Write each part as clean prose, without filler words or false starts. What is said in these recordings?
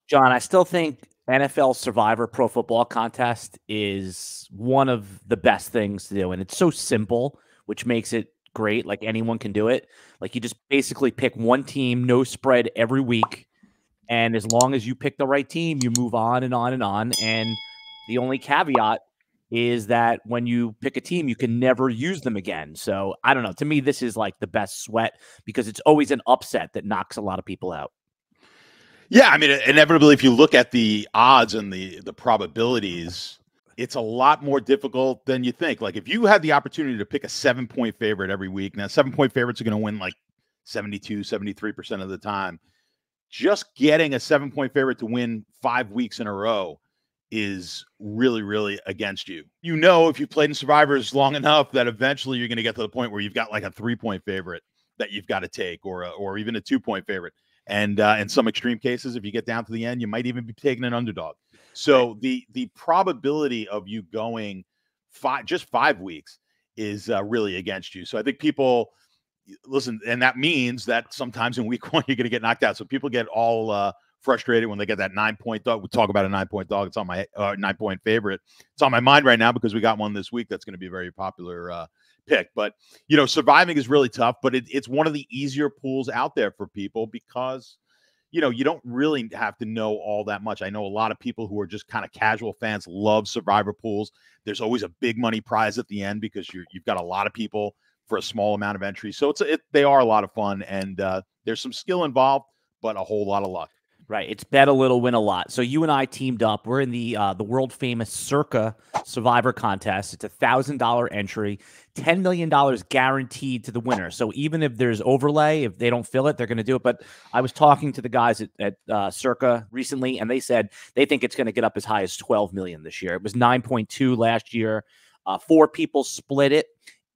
John, I still think NFL Survivor Pro Football Contest is one of the best things to do. And it's so simple, which makes it great. Like anyone can do it. Like you just basically pick one team, no spread every week. And as long as you pick the right team, you move on and on and on. And the only caveat is that when you pick a team, you can never use them again. So I don't know. To me, this is like the best sweat because it's always an upset that knocks a lot of people out. Yeah, I mean, inevitably, if you look at the odds and the probabilities, it's a lot more difficult than you think. Like if you had the opportunity to pick a 7-point favorite every week, now 7-point favorites are going to win like 72, 73% of the time. Just getting a 7-point favorite to win 5 weeks in a row is really, really against you. You know, if you played in Survivors long enough that eventually you're going to get to the point where you've got like a 3-point favorite that you've got to take or even a 2-point favorite. And in some extreme cases, if you get down to the end, you might even be taking an underdog. So the probability of you going just 5 weeks is really against you. So I think people listen, and that means that sometimes in week 1 you're going to get knocked out. So people get all frustrated when they get that 9-point dog. We talk about a 9-point dog. It's on my 9-point favorite. It's on my mind right now because we got one this week that's going to be a very popular pick. But surviving is really tough, but it's one of the easier pools out there for people because you don't really have to know all that much. I know a lot of people who are just kind of casual fans love Survivor pools. There's always a big money prize at the end because you've got a lot of people for a small amount of entries. So they are a lot of fun, and there's some skill involved, but a whole lot of luck. Right. It's bet a little, win a lot. So you and I teamed up. We're in the world famous Circa Survivor contest. It's $1,000 entry, $10 million guaranteed to the winner. So even if there's overlay, if they don't fill it, they're going to do it. But I was talking to the guys at Circa recently, and they said they think it's going to get up as high as 12 million this year. It was 9.2 last year. 4 people split it.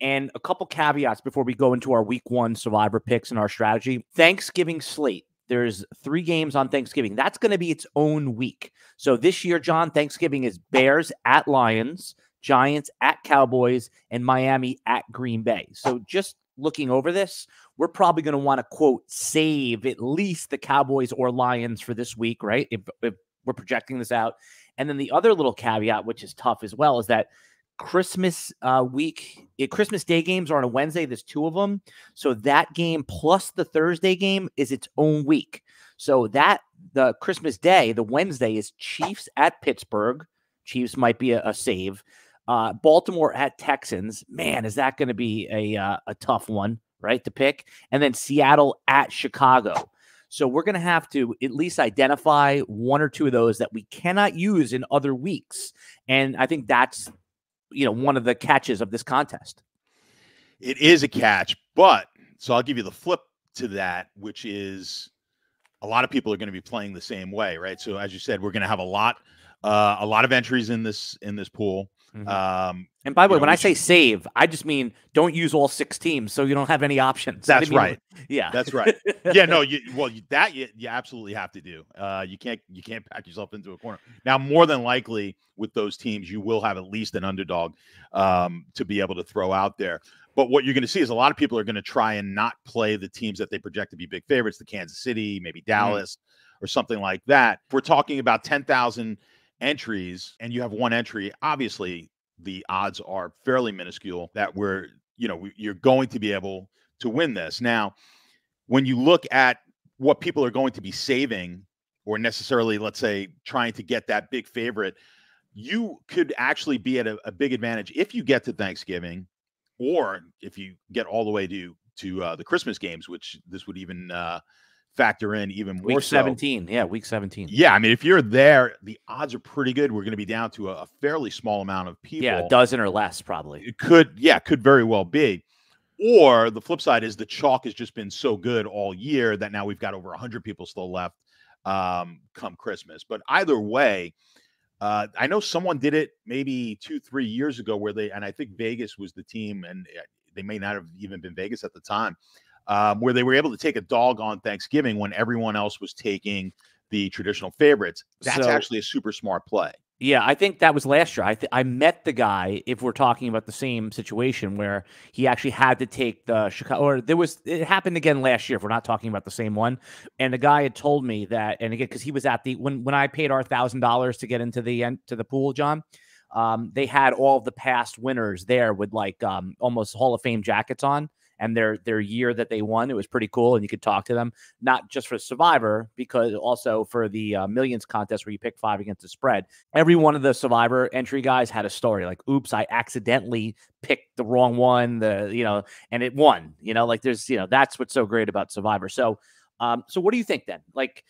And a couple caveats before we go into our week 1 Survivor picks and our strategy. Thanksgiving slate. There's 3 games on Thanksgiving. That's going to be its own week. So this year, John, Thanksgiving is Bears at Lions, Giants at Cowboys, and Miami at Green Bay. So just looking over this, we're probably going to want to, quote, save at least the Cowboys or Lions for this week, right? If we're projecting this out. And then the other little caveat, which is tough as well, is that Christmas Christmas Day games are on a Wednesday. There's 2 of them. So that game plus the Thursday game is its own week. So that the Christmas Day, the Wednesday is Chiefs at Pittsburgh. Chiefs might be a save. Baltimore at Texans. Man, is that going to be a tough one, right, to pick? And then Seattle at Chicago. So we're going to have to at least identify 1 or 2 of those that we cannot use in other weeks. And I think that's one of the catches of this contest. It is a catch, but so I'll give you the flip to that, which is a lot of people are going to be playing the same way, right? So as you said, we're going to have a lot of entries in this pool. Mm-hmm. And by the way, when I say save, I just mean don't use all 6 teams, so you don't have any options. That's right. Yeah, that's right. Yeah, no, you absolutely have to do. You can't pack yourself into a corner. Now, more than likely with those teams, you will have at least an underdog to be able to throw out there. But what you're going to see is a lot of people are going to try and not play the teams that they project to be big favorites, the Kansas City, maybe Dallas, or something like that. If we're talking about 10,000 entries and you have 1 entry, obviously the odds are fairly minuscule that you're going to be able to win this. Now, when you look at what people are going to be saving or necessarily, let's say, trying to get that big favorite, you could actually be at a big advantage if you get to Thanksgiving or if you get all the way to the Christmas games, which this would even factor in even more. Week 17. Yeah, week 17. Yeah, I mean, if you're there, the odds are pretty good. We're going to be down to a fairly small amount of people. Yeah, a dozen or less, probably. It could very well be. Or the flip side is the chalk has just been so good all year that now we've got over 100 people still left come Christmas. But either way, I know someone did it maybe 2-3 years ago and I think Vegas was the team, and they may not have even been Vegas at the time, where they were able to take a dog on Thanksgiving when everyone else was taking the traditional favorites. That's actually a super smart play. Yeah, I think that was last year. I met the guy, if we're talking about the same situation, where he actually had to take the Chicago, or it happened again last year, if we're not talking about the same one. And the guy had told me that, and again, because he was at when I paid our $1,000 to get into the pool, John, they had all of the past winners there with like almost Hall of Fame jackets on, and their year that they won. It was pretty cool, and you could talk to them, not just for Survivor, because also for the Millions contest where you pick 5 against the spread. Every one of the Survivor entry guys had a story like, oops, I accidentally picked the wrong one, and it won. Like there's, that's what's so great about Survivor. So what do you think then? Like,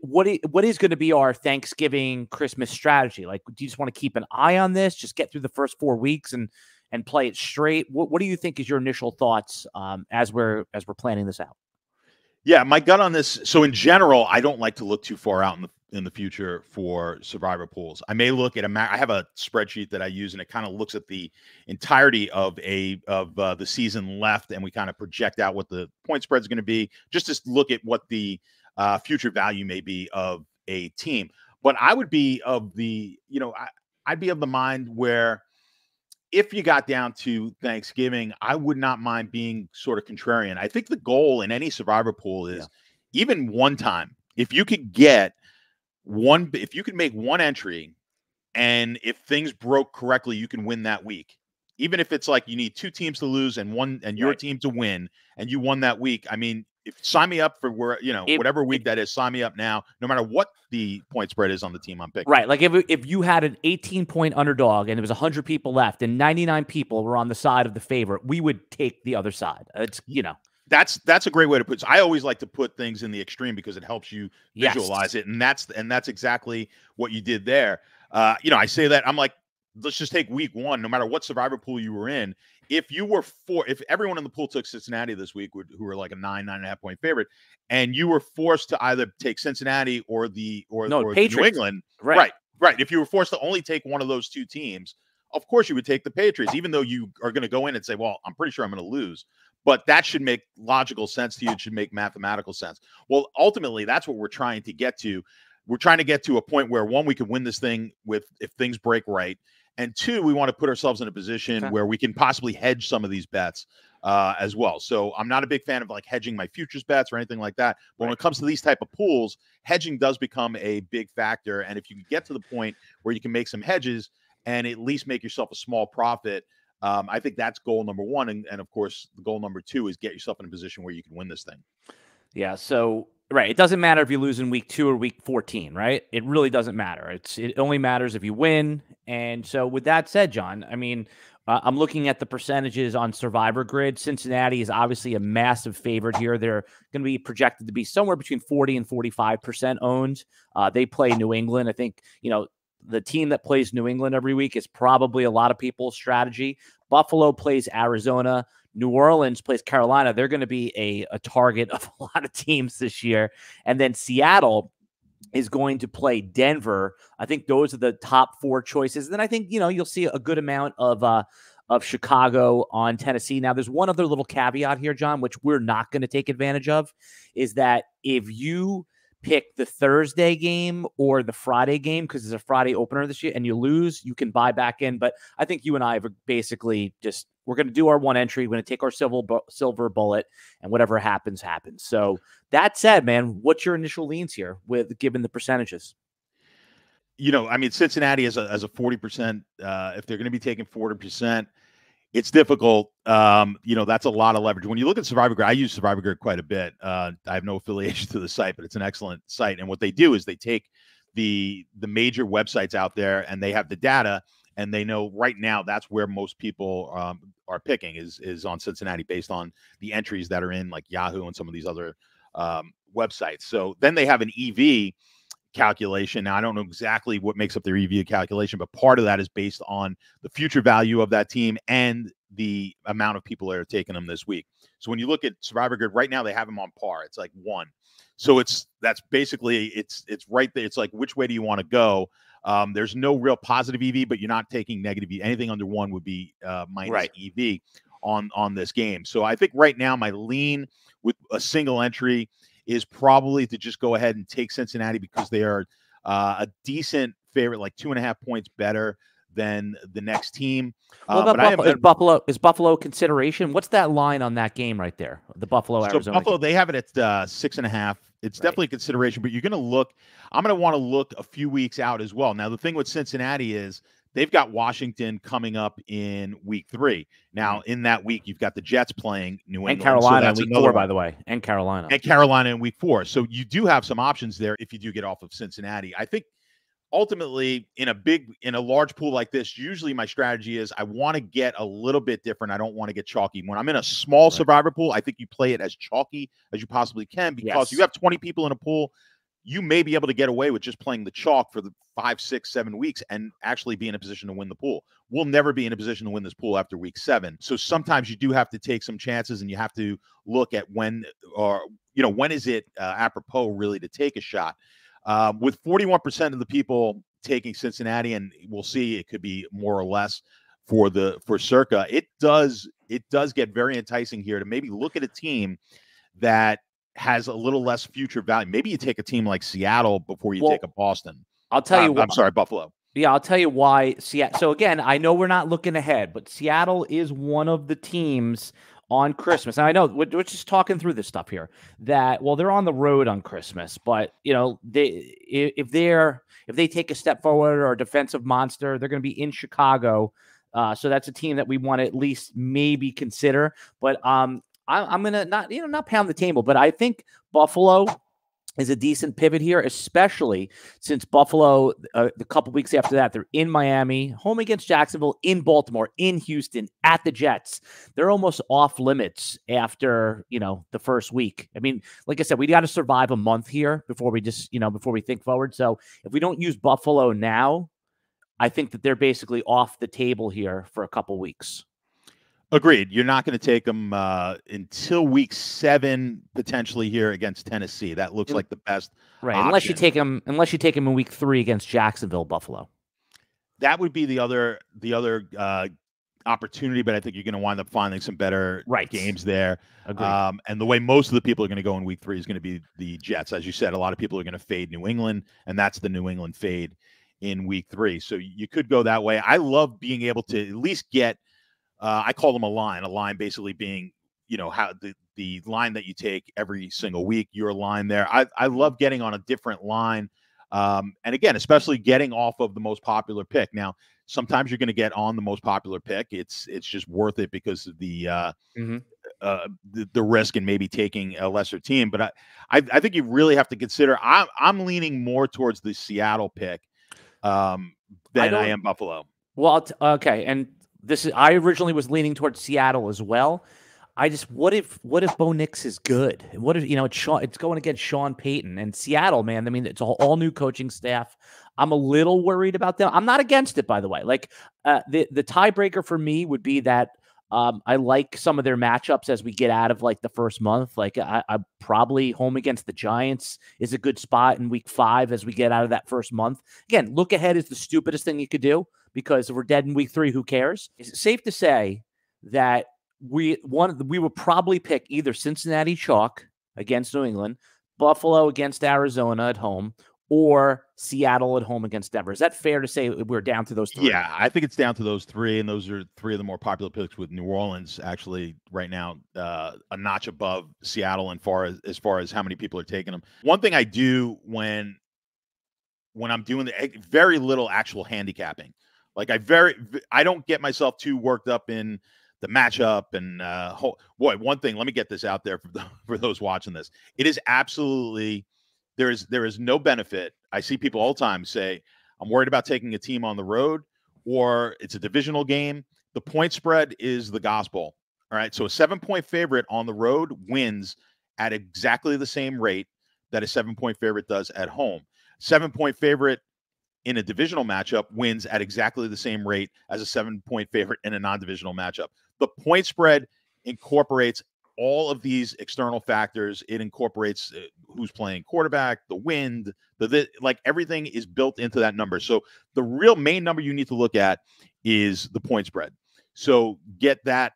what is going to be our Thanksgiving Christmas strategy? Like, do you just want to keep an eye on this, just get through the first 4 weeks and play it straight? What do you think is your initial thoughts as we're planning this out? Yeah, my gut on this. So in general, I don't like to look too far out in the future for Survivor pools. I may look at I have a spreadsheet that I use, and it kind of looks at the entirety of the season left, and we kind of project out what the point spread is going to be, just to look at what the future value may be of a team. But I would be of the, I'd be of the mind where if you got down to Thanksgiving, I would not mind being sort of contrarian. I think the goal in any Survivor pool is even one time, if you could make one entry, and if things broke correctly, you can win that week. Even if it's like you need 2 teams to lose and your team to win, and you won that week. I mean, sign me up for whatever week that is. Sign me up now, no matter what the point spread is on the team I'm picking. Right. Like if you had an 18-point underdog and there was 100 people left and 99 people were on the side of the favorite, we would take the other side. It's, That's a great way to put it. I always like to put things in the extreme because it helps you visualize it. And that's exactly what you did there. I say that, I'm like, let's just take week 1, no matter what Survivor pool you were in. If everyone in the pool took Cincinnati this week, who were like a 9.5 point favorite, and you were forced to either take Cincinnati or New England, right. If you were forced to only take one of those 2 teams, of course you would take the Patriots, even though you are going to go in and say, well, I'm pretty sure I'm going to lose. But that should make logical sense to you. It should make mathematical sense. Well, ultimately, that's what we're trying to get to. We're trying to get to a point where, 1, we can win this thing if things break right. And 2, we want to put ourselves in a position where we can possibly hedge some of these bets as well. So I'm not a big fan of like hedging my futures bets or anything like that. But when it comes to these type of pools, hedging does become a big factor. And if you can get to the point where you can make some hedges and at least make yourself a small profit, I think that's goal number 1. And of course, the goal number 2 is get yourself in a position where you can win this thing. Yeah. So, right. It doesn't matter if you lose in week 2 or week 14, right? It really doesn't matter. It only matters if you win. And so with that said, John, I mean, I'm looking at the percentages on Survivor Grid. Cincinnati is obviously a massive favorite here. They're going to be projected to be somewhere between 40 and 45% owned. They play New England. I think, the team that plays New England every week is probably a lot of people's strategy. Buffalo plays Arizona. New Orleans plays Carolina. They're going to be a target of a lot of teams this year. And then Seattle is going to play Denver. I think those are the top 4 choices. And then I think, you'll see a good amount of Chicago on Tennessee. Now, there's one other little caveat here, John, which we're not going to take advantage of, is that if you pick the Thursday game or the Friday game, because there's a Friday opener this year, and you lose, you can buy back in. But I think you and I have basically we're going to do our one entry. We're going to take our silver bullet, and whatever happens, happens. So that said, man, what's your initial leans here given the percentages? I mean, Cincinnati as a 40%, if they're going to be taking 40%, it's difficult. That's a lot of leverage. When you look at Survivor Grid, I use Survivor Grid quite a bit. I have no affiliation to the site, but it's an excellent site. And what they do is they take the major websites out there, and they have the data, and they know right now that's where most people are picking is on Cincinnati based on the entries that are in like Yahoo and some of these other websites. So then they have an EV calculation. Now, I don't know exactly what makes up their EV calculation, but part of that is based on the future value of that team and the amount of people that are taking them this week. So when you look at Survivor Grid right now, they have them on par. It's like 1. So that's basically it's right there. It's like, which way do you want to go? There's no real positive EV, but you're not taking negative EV. Anything under 1 would be minus EV on this game. So I think right now my lean with a single entry is probably to just go ahead and take Cincinnati because they are a decent favorite, like 2.5 points better than the next team. What about Buffalo? Is Buffalo consideration? What's that line on that game right there? The Buffalo Arizona. Buffalo, they have it at 6.5. It's definitely a consideration, but you're going to look. I'm going to want to look a few weeks out as well. Now, the thing with Cincinnati is they've got Washington coming up in week 3. Now, in that week, you've got the Jets playing New England. And Carolina in week 4, by the way. And Carolina in week 4. So you do have some options there if you do get off of Cincinnati. I think ultimately, in a large pool like this, usually my strategy is I want to get a little bit different. I don't want to get chalky. When I'm in a small survivor pool, I think you play it as chalky as you possibly can, because you have 20 people in a pool. You may be able to get away with just playing the chalk for the 5, 6, 7 weeks and actually be in a position to win the pool. We'll never be in a position to win this pool after week 7. So sometimes you do have to take some chances, and you have to look at when is it apropos really to take a shot. With 41% of the people taking Cincinnati, and we'll see, it could be more or less for Circa. It does get very enticing here to maybe look at a team that has a little less future value. Maybe you take a team like Seattle before you take a Boston. I'll tell you. I'm sorry, Buffalo. Yeah, I'll tell you why. Seattle. So again, I know we're not looking ahead, but Seattle is one of the teams on Christmas. And I know we're just talking through this stuff here that, well, they're on the road on Christmas, but if they take a step forward or a defensive monster, they're going to be in Chicago. So that's a team that we want to at least maybe consider. But I'm going to not pound the table, but I think Buffalo is a decent pivot here, especially since Buffalo, a couple weeks after that, they're in Miami, home against Jacksonville, in Baltimore, in Houston, at the Jets. They're almost off limits after, the first week. I mean, like I said, we got to survive a month here before we before we think forward. So if we don't use Buffalo now, I think that they're basically off the table here for a couple weeks. Agreed. You're not going to take them until week 7, potentially here against Tennessee. That looks like the best option. Unless you take them in week 3 against Jacksonville, Buffalo. That would be the other opportunity, but I think you're going to wind up finding some better games there. And the way most of the people are going to go in week 3 is going to be the Jets. As you said, a lot of people are going to fade New England, and that's the New England fade in week 3. So you could go that way. I love being able to at least get I call them a line basically being, how the line that you take every single week, your line there. I love getting on a different line. And again, especially getting off of the most popular pick. Now, sometimes you're going to get on the most popular pick. It's just worth it because of the risk and maybe taking a lesser team. But I think you really have to consider, I'm leaning more towards the Seattle pick than I am Buffalo. Well, okay. And I originally was leaning towards Seattle as well. What if Bo Nix is good? What if it's going against Sean Payton and Seattle, man? I mean, it's all new coaching staff. I'm a little worried about them. I'm not against it, by the way. Like the tiebreaker for me would be that I like some of their matchups as we get out of like the first month. Like I probably home against the Giants is a good spot in week 5 as we get out of that first month. Again, look ahead is the stupidest thing you could do, because if we're dead in week 3, who cares? Is it safe to say that we would probably pick either Cincinnati chalk against New England, Buffalo against Arizona at home, or Seattle at home against Denver? Is that fair to say we're down to those 3? Yeah, I think it's down to those 3, and those are 3 of the more popular picks, with New Orleans actually right now a notch above Seattle as far as how many people are taking them. One thing I do when I'm doing very little actual handicapping. Like I don't get myself too worked up in the matchup. And one thing, let me get this out there for those watching this. It is absolutely, there is no benefit. I see people all the time say, I'm worried about taking a team on the road, or it's a divisional game. The point spread is the gospel. All right. So a 7-point favorite on the road wins at exactly the same rate that a 7-point favorite does at home. 7-point favorite in a divisional matchup wins at exactly the same rate as a 7-point favorite in a non-divisional matchup. The point spread incorporates all of these external factors. It incorporates who's playing quarterback, the wind, like everything is built into that number. So the real main number you need to look at is the point spread. So get that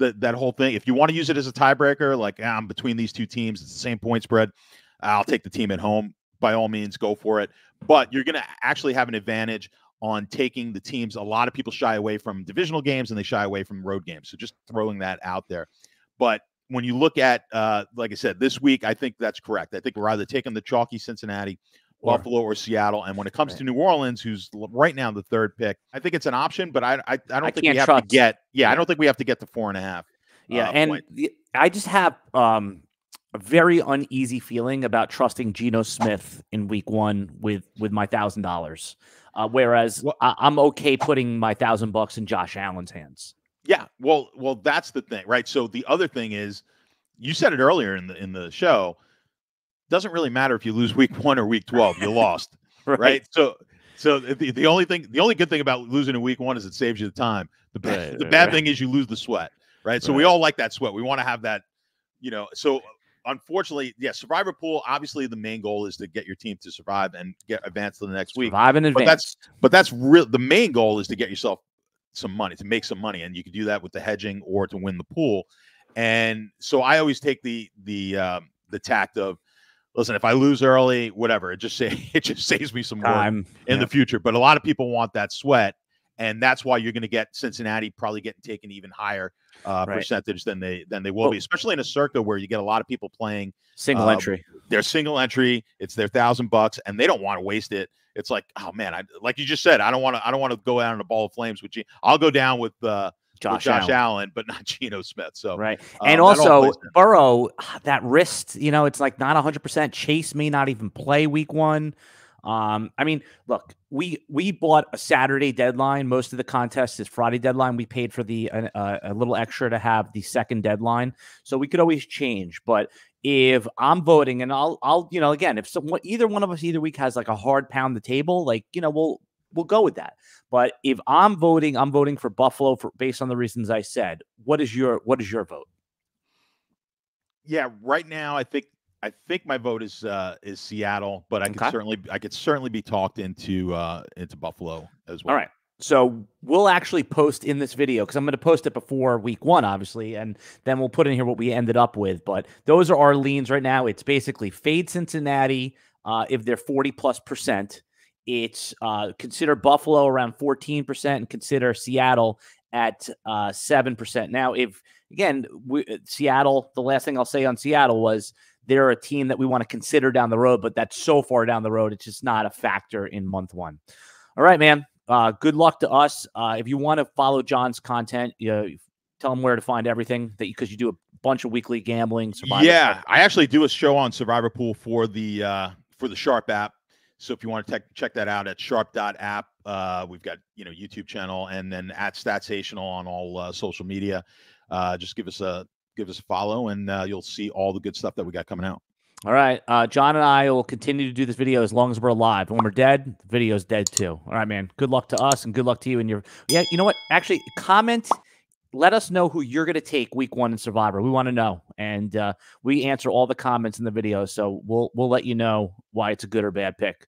whole thing. If you want to use it as a tiebreaker, like I'm between these two teams, it's the same point spread, I'll take the team at home. by all means, go for it. But you're going to actually have an advantage on taking the teams. A lot of people shy away from divisional games and they shy away from road games. So just throwing that out there. But when you look at, like I said, this week, I think that's correct. I think we're either taking the chalky Cincinnati, Buffalo, or Seattle. And when it comes to New Orleans, who's right now the third pick, I think it's an option, but I don't think we have to get, I don't think we have to get to 4.5. And I just have a very uneasy feeling about trusting Geno Smith in week 1 with my $1,000. Whereas I'm okay putting my $1,000 in Josh Allen's hands. Yeah, well, that's the thing, right? So the other thing is, you said it earlier in the show. Doesn't really matter if you lose week 1 or week 12, you lost, right? So the only good thing about losing in week 1 is it saves you the time. The bad thing is you lose the sweat, right? So we all like that sweat. We want to have that, So unfortunately, Survivor Pool. Obviously, the main goal is to get your team to survive and get advanced to the next week. Survive in advance. But that's real. The main goal is to get yourself some money, to make some money, and you can do that with the hedging or to win the pool. And so I always take the tact of, listen, if I lose early, whatever, it just saves me some time in the future. But a lot of people want that sweat, and that's why you're going to get Cincinnati probably getting taken even higher percentage than they will be, especially in a Circa where you get a lot of people playing single entry. They're single entry. It's their $1,000, and they don't want to waste it. It's like, oh man, like you just said, I don't want to go out in a ball of flames with you. I'll go down with Josh Allen, but not Geno Smith. So and also Burrow, that wrist, it's like not 100%. Chase may not even play week 1. I mean, look, we bought a Saturday deadline. Most of the contest is Friday deadline. We paid for the a little extra to have the second deadline, so we could always change. But if I'm voting, and I'll again, if either one of us either week has like a hard pound the table, like we'll go with that. But if I'm voting for Buffalo based on the reasons I said. What is your vote? Yeah, right now I think my vote is Seattle, but I could certainly be talked into Buffalo as well. All right. So we'll actually post in this video, because I'm going to post it before week 1, obviously, and then we'll put in here what we ended up with. But those are our leans right now. It's basically fade Cincinnati if they're 40+%. It's consider Buffalo around 14% and consider Seattle at 7%. Now, if again Seattle, the last thing I'll say on Seattle was they're a team that we want to consider down the road, but that's so far down the road, it's just not a factor in month 1. All right, man. Good luck to us. If you want to follow John's content, tell him where to find everything because you do a bunch of weekly gambling. I actually do a show on Survivor Pool for the Sharp app. So if you want to check that out at sharp.app, we've got YouTube channel, and then at Statsational on all social media. Just give us a follow, and you'll see all the good stuff that we got coming out. All right. John and I will continue to do this video as long as we're alive. When we're dead, the video's dead too. All right, man. Good luck to us and good luck to you. And you know what? Actually, comment. Let us know who you're going to take week 1 in Survivor. We want to know. And we answer all the comments in the video. So we'll let you know why it's a good or bad pick.